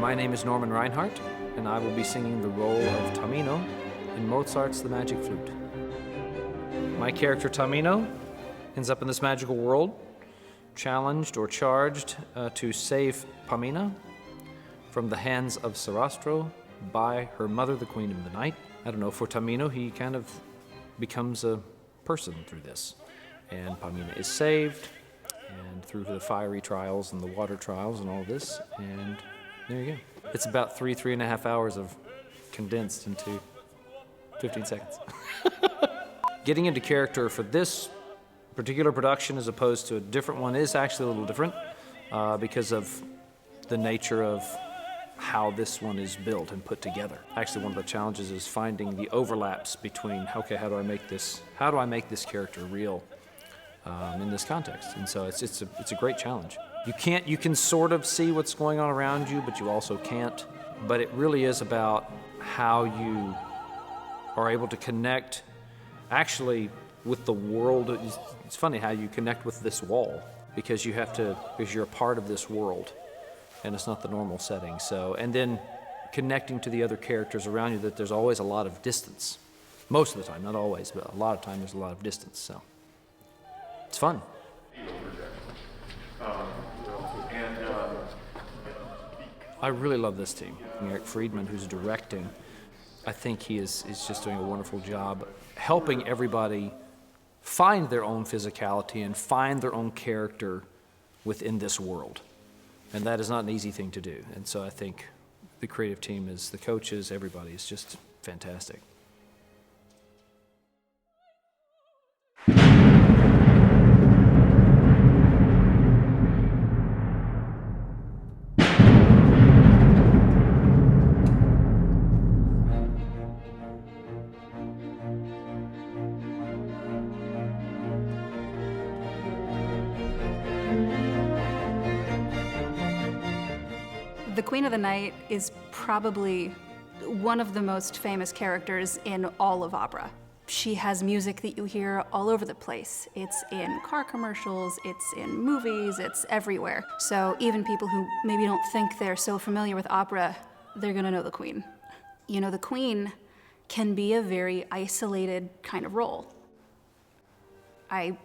My name is Norman Reinhardt, and I will be singing the role of Tamino in Mozart's The Magic Flute. My character Tamino ends up in this magical world, challenged or charged to save Pamina from the hands of Sarastro by her mother, the Queen of the Night. I don't know, for Tamino, he kind of becomes a person through this. And Pamina is saved, and through the fiery trials and the water trials and all this, and there you go. It's about 3.5 hours of condensed into 15 seconds. Getting into character for this particular production as opposed to a different one is actually a little different because of the nature of how this one is built and put together. Actually, one of the challenges is finding the overlaps between, okay, how do I make this character real in this context? And so it's a great challenge. You can sort of see what's going on around you, but you also can't. But it really is about how you are able to connect actually with the world. It's funny how you connect with this wall because you're a part of this world and it's not the normal setting. So, and then connecting to the other characters around you, that there's always a lot of distance. Most of the time, not always, but a lot of time there's a lot of distance. So it's fun. I really love this team. Eric Friedman, who's directing, I think he is just doing a wonderful job helping everybody find their own physicality and find their own character within this world. And that is not an easy thing to do. And so I think the creative team the coaches, everybody is just fantastic. The Queen of the Night is probably one of the most famous characters in all of opera. She has music that you hear all over the place. It's in car commercials, it's in movies, it's everywhere. So even people who maybe don't think they're so familiar with opera, they're gonna know the Queen. You know, the Queen can be a very isolated kind of role. I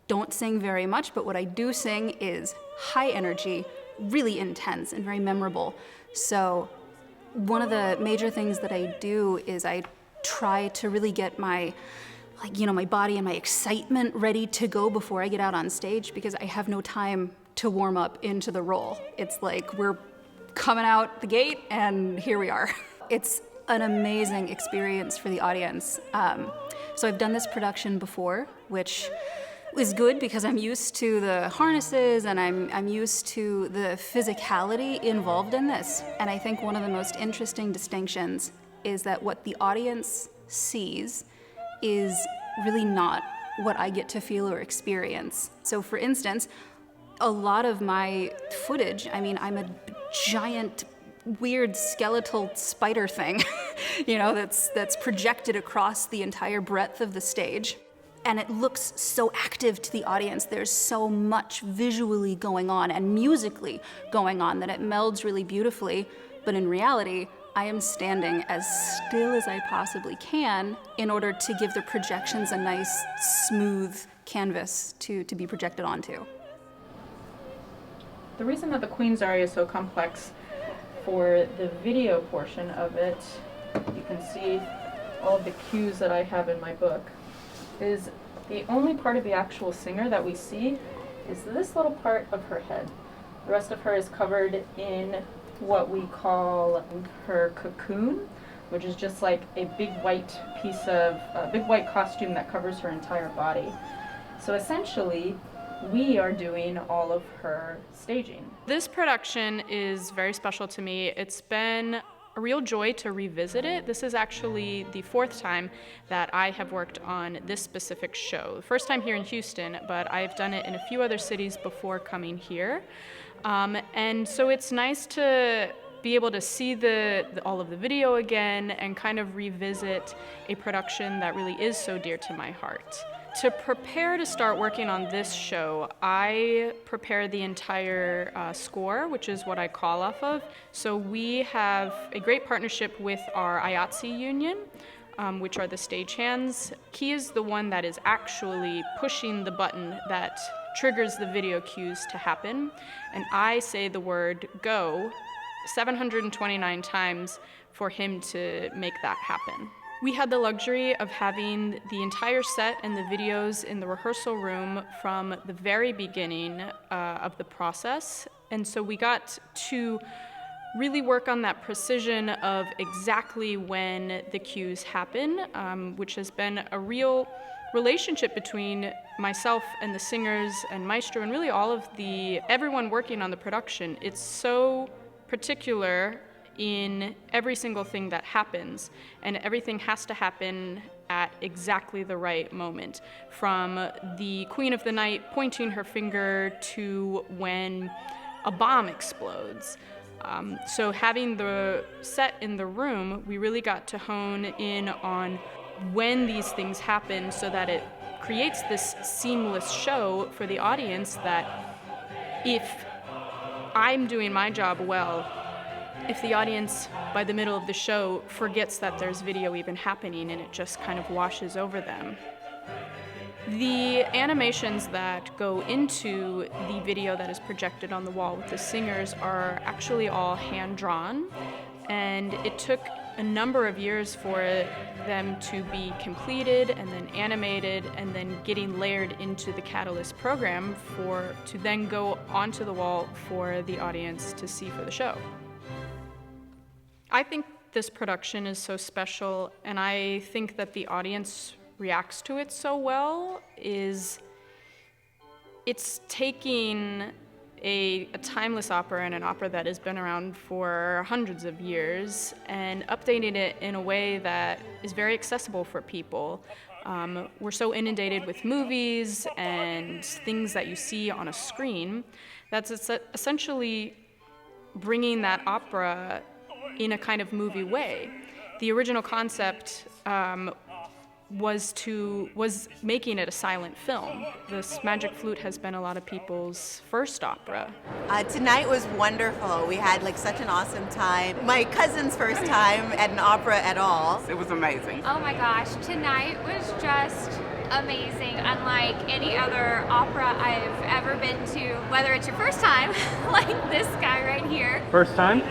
don't sing very much, but what I do sing is high energy, really intense and very memorable. So one of the major things that I do is I try to really get my body and my excitement ready to go before I get out on stage, because I have no time to warm up into the role. It's like we're coming out the gate and here we are. It's an amazing experience for the audience. So I've done this production before, which is good because I'm used to the harnesses and I'm used to the physicality involved in this. And I think one of the most interesting distinctions is that what the audience sees is really not what I get to feel or experience. So for instance, a lot of my footage, I'm a giant, weird skeletal spider thing, that's projected across the entire breadth of the stage. And it looks so active to the audience. There's so much visually going on and musically going on that it melds really beautifully. But in reality, I am standing as still as I possibly can in order to give the projections a nice, smooth canvas to be projected onto. The reason that the Queen's aria is so complex, for the video portion of it, you can see all of the cues that I have in my book, is the only part of the actual singer that we see is this little part of her head. The rest of her is covered in what we call her cocoon, which is just like a big white costume that covers her entire body. So essentially, we are doing all of her staging. This production is very special to me. It's been a real joy to revisit it. This is actually the 4th time that I have worked on this specific show. The first time here in Houston, but I've done it in a few other cities before coming here. And so it's nice to be able to see all of the video again and kind of revisit a production that really is so dear to my heart. To prepare to start working on this show, I prepared the entire score, which is what I call off of. So we have a great partnership with our IATSE union, which are the stagehands. He is the one that is actually pushing the button that triggers the video cues to happen. And I say the word go 729 times for him to make that happen. We had the luxury of having the entire set and the videos in the rehearsal room from the very beginning of the process. And so we got to really work on that precision of exactly when the cues happen, which has been a real relationship between myself and the singers and maestro and really all of everyone working on the production. It's so particular in every single thing that happens, and everything has to happen at exactly the right moment, from the Queen of the Night pointing her finger to when a bomb explodes. So having the set in the room, we really got to hone in on when these things happen so that it creates this seamless show for the audience that if I'm doing my job well, if the audience, by the middle of the show, forgets that there's video even happening and it just kind of washes over them. The animations that go into the video that is projected on the wall with the singers are actually all hand-drawn, and it took a number of years for them to be completed and then animated and then getting layered into the Catalyst program to then go onto the wall for the audience to see for the show. I think this production is so special, and I think that the audience reacts to it so well. It's taking a timeless opera and an opera that has been around for hundreds of years and updating it in a way that is very accessible for people. We're so inundated with movies and things that you see on a screen that's essentially bringing that opera in a kind of movie way. The original concept was making it a silent film. This Magic Flute has been a lot of people's first opera. Tonight was wonderful. We had such an awesome time. My cousin's first time at an opera at all. It was amazing. Oh my gosh, tonight was just amazing, unlike any other opera I've ever been to, whether it's your first time, like this guy right here. First time?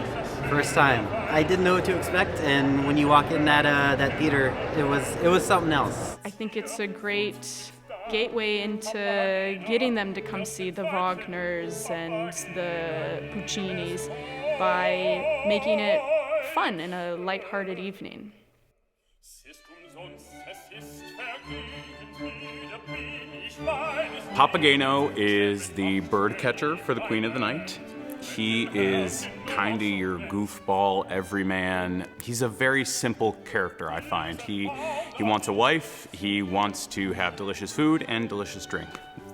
First time. I didn't know what to expect, and when you walk in that theater, it was something else. I think it's a great gateway into getting them to come see the Wagners and the Puccinis by making it fun and a lighthearted evening. Papageno is the bird catcher for the Queen of the Night. He is kind of your goofball everyman. He's a very simple character, I find. He wants a wife, he wants to have delicious food and delicious drink.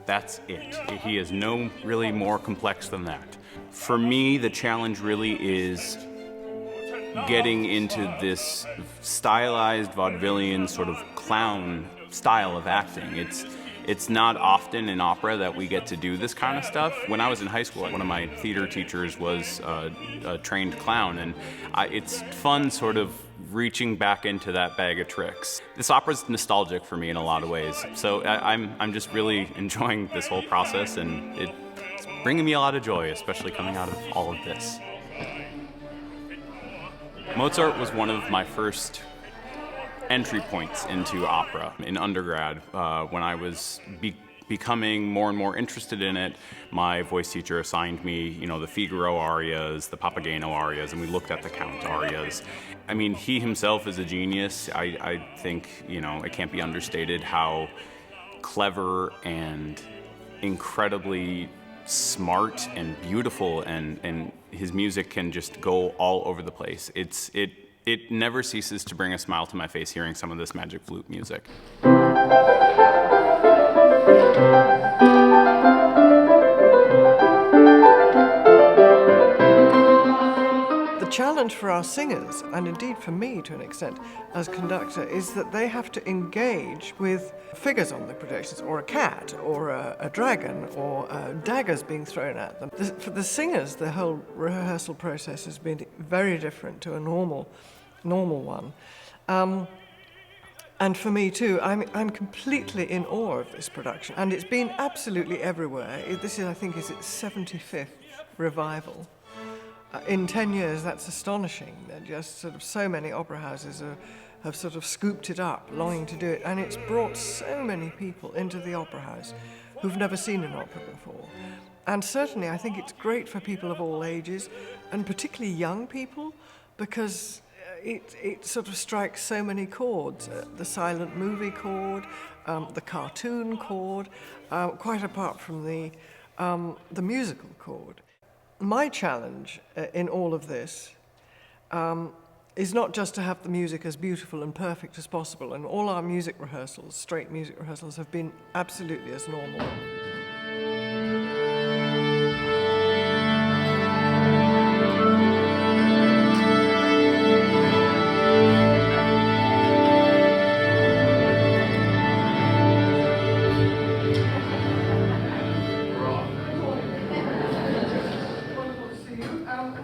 That's it. He is no really more complex than that. For me, the challenge really is getting into this stylized vaudevillian sort of clown style of acting. It's not often in opera that we get to do this kind of stuff. When I was in high school, one of my theater teachers was a trained clown, and it's fun sort of reaching back into that bag of tricks. This opera's nostalgic for me in a lot of ways, so I'm just really enjoying this whole process, and it's bringing me a lot of joy, especially coming out of all of this. Mozart was one of my first entry points into opera in undergrad. When I was becoming more and more interested in it, my voice teacher assigned me, the Figaro arias, the Papageno arias, and we looked at the Count arias. I mean, he himself is a genius. I think, it can't be understated how clever and incredibly smart and beautiful, and his music can just go all over the place. It never ceases to bring a smile to my face hearing some of this Magic Flute music. The challenge challenge for our singers, and indeed for me to an extent as conductor, is that they have to engage with figures on the projections, or a cat, or a dragon, or daggers being thrown at them. For the singers, the whole rehearsal process has been very different to a normal one. And for me too, I'm completely in awe of this production, and it's been absolutely everywhere. This is, I think, is its 75th revival. In 10 years, that's astonishing. Just sort of so many opera houses have sort of scooped it up, longing to do it, and it's brought so many people into the opera house who've never seen an opera before. And certainly, I think it's great for people of all ages, and particularly young people, because it sort of strikes so many chords. The silent movie chord, the cartoon chord, quite apart from the musical chord. My challenge in all of this is not just to have the music as beautiful and perfect as possible, and all our music rehearsals, straight music rehearsals, have been absolutely as normal.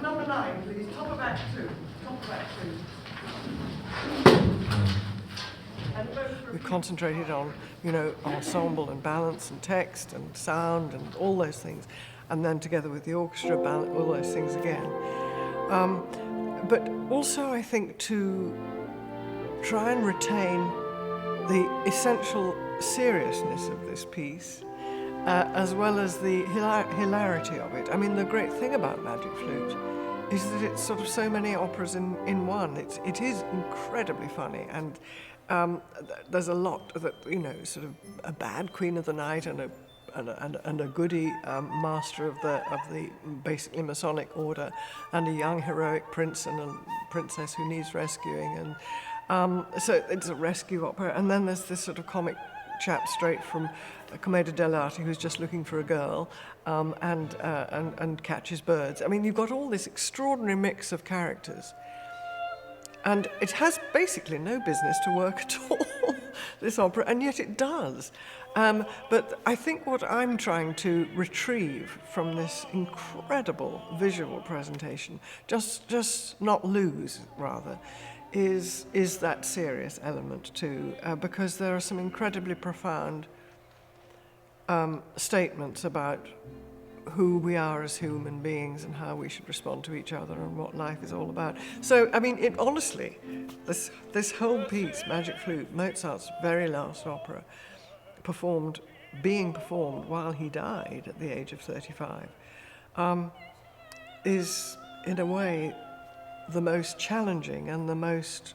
Number 9, please. Top of Act 2. Top of Act 2. We've concentrated on, ensemble and balance and text and sound and all those things, and then together with the orchestra, balance, all those things again. But also, I think, to try and retain the essential seriousness of this piece, as well as the hilarity of it. I mean, the great thing about Magic Flute is that it's sort of so many operas in one. It is incredibly funny, and there's a lot that, sort of a bad Queen of the Night and a goody master of the basically Masonic order, and a young heroic prince and a princess who needs rescuing, and so it's a rescue opera. And then there's this sort of comic chap straight from Commedia dell'arte who's just looking for a girl and catches birds. I mean, you've got all this extraordinary mix of characters, and it has basically no business to work at all, this opera, and yet it does. But I think what I'm trying to retrieve from this incredible visual presentation, just not lose, rather, is that serious element too, because there are some incredibly profound statements about who we are as human beings and how we should respond to each other and what life is all about. So, I mean, honestly, this whole piece, Magic Flute, Mozart's very last opera, being performed while he died at the age of 35, is, in a way, the most challenging and the most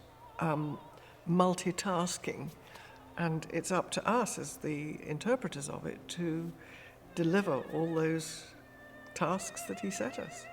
multitasking, and it's up to us as the interpreters of it to deliver all those tasks that he set us.